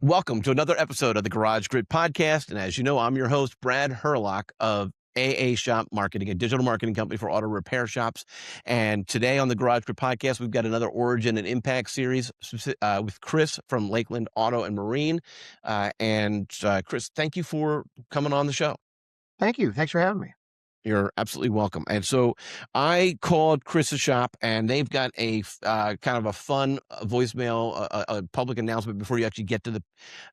Welcome to another episode of the Garage Grid Podcast. And as you know, I'm your host, Brad Herlock of AA Shop Marketing, a digital marketing company for auto repair shops. And today on the Garage Grid Podcast, we've got another Origin and Impact series with Chris from Lakeland Auto and Marine. Chris, thank you for coming on the show. Thank you. Thanks for having me. You're absolutely welcome. And so I called Chris's shop, and they've got a kind of a fun voicemail, a public announcement before you actually get to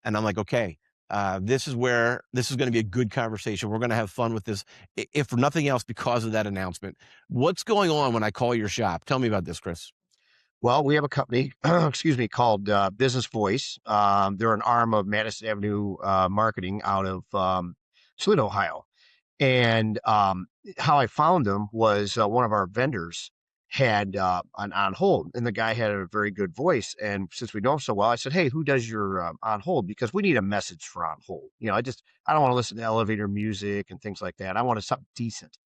and I'm like, okay, this is going to be a good conversation. We're going to have fun with this, if for nothing else, because of that announcement. What's going on when I call your shop? Tell me about this, Chris. Well, we have a company, excuse me, called BusinessVoice. They're an arm of Madison Avenue Marketing out of Toledo, Ohio. And how I found them was one of our vendors had on hold, and the guy had a very good voice. And since we know him so well, I said, "Hey, who does your on hold? Because we need a message for on hold. I don't want to listen to elevator music and things like that. I wanted something decent."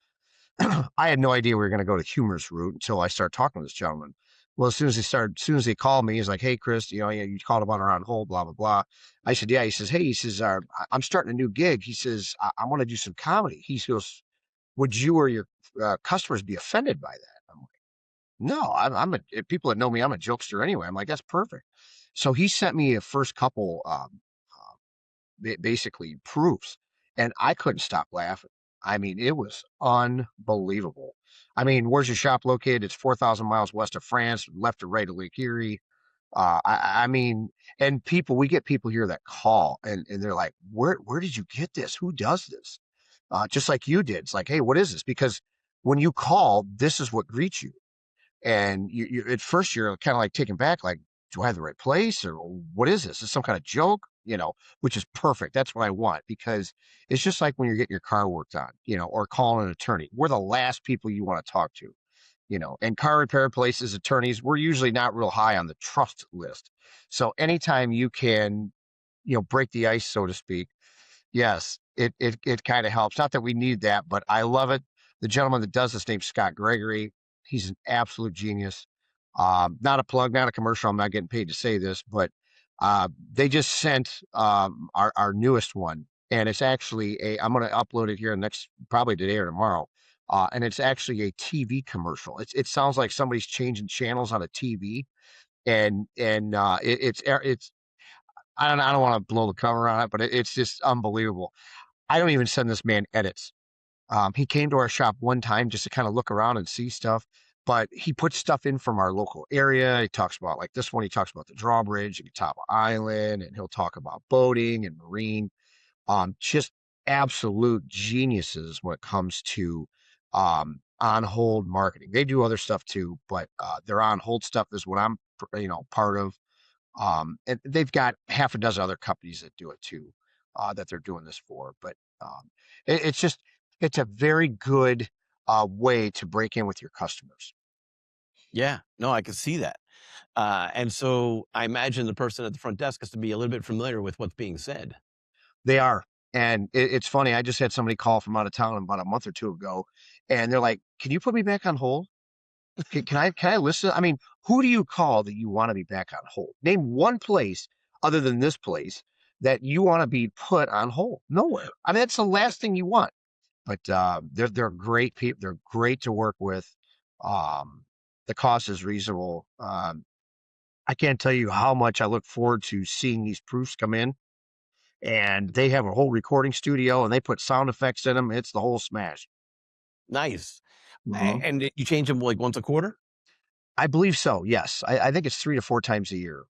I had no idea we were going to go the humorous route until I started talking to this gentleman. Well, as soon as he called me, he's like, "Hey, Chris, you called about our on hold, blah, blah, blah." I said, "Yeah." He says, "Hey," he says, "I'm starting a new gig." He says, I want to do some comedy." He goes, "Would you or your customers be offended by that?" I'm like, "No, people that know me, I'm a jokester anyway." I'm like, "That's perfect." So he sent me a first couple, basically proofs, and I couldn't stop laughing. I mean, it was unbelievable. I mean, where's your shop located? It's 4,000 miles west of France, left or right of Lake Erie. I mean, and we get people here that call and they're like, where did you get this? Who does this? Just like you did. It's like, "Hey, what is this?" Because when you call, this is what greets you. And you at first you're kind of like taken back, like, "Do I have the right place, or what is this? Is this some kind of joke?" Which is perfect. That's what I want, because it's just like when you're getting your car worked on, or calling an attorney. We're the last people you want to talk to, and car repair places, attorneys, we're usually not real high on the trust list. So anytime you can, break the ice, so to speak, yes, it kind of helps. Not that we need that, but I love it. The gentleman that does this, name's Scott Gregory. He's an absolute genius. Not a plug, not a commercial. I'm not getting paid to say this, but they just sent our newest one, and it's actually I'm going to upload it here next, probably today or tomorrow. And it's actually a TV commercial. It sounds like somebody's changing channels on a TV, and it's I don't want to blow the cover on it, but it's just unbelievable. I don't even send this man edits. He came to our shop one time just to kind of look around and see stuff, but he puts stuff in from our local area. He talks about, like this one, he talks about the drawbridge and Catawba Island, and he'll talk about boating and marine. Just absolute geniuses when it comes to on hold marketing. They do other stuff too, but their on hold stuff is what I'm part of. And they've got half a dozen other companies that do it too, that they're doing this for. But it's a very good way to break in with your customers. Yeah, no, I can see that. And so I imagine the person at the front desk has to be a little bit familiar with what's being said. They are. And it's funny. I just had somebody call from out of town about a month or two ago, and they're like, "Can you put me back on hold? Can I listen?" I mean, who do you call that you want to be back on hold? Name one place other than this place that you want to be put on hold. Nowhere. I mean, that's the last thing you want. But they're great people. They're great to work with. The cost is reasonable. I can't tell you how much I look forward to seeing these proofs come in. And they have a whole recording studio, and they put sound effects in them. It's the whole smash. Nice. Mhm. And you change them like once a quarter? I believe so. Yes, I think it's 3 to 4 times a year.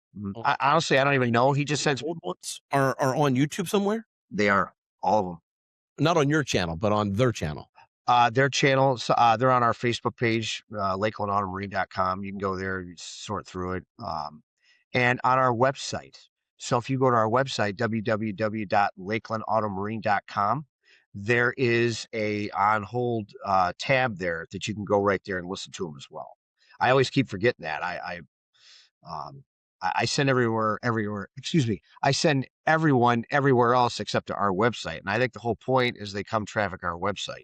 Honestly, I don't even know. He just says Old ones are on YouTube somewhere? they are, all of them. Not on your channel, but on their channel. Their channels, they're on our Facebook page, lakelandautomarine.com. You can go there and sort through it. And on our website. So if you go to our website, www.lakelandautomarine.com, there is a on hold tab there that you can go right there and listen to them as well. I always keep forgetting that. Um, I send everywhere. Excuse me. I send everyone everywhere else except to our website. And I think the whole point is they come traffic our website.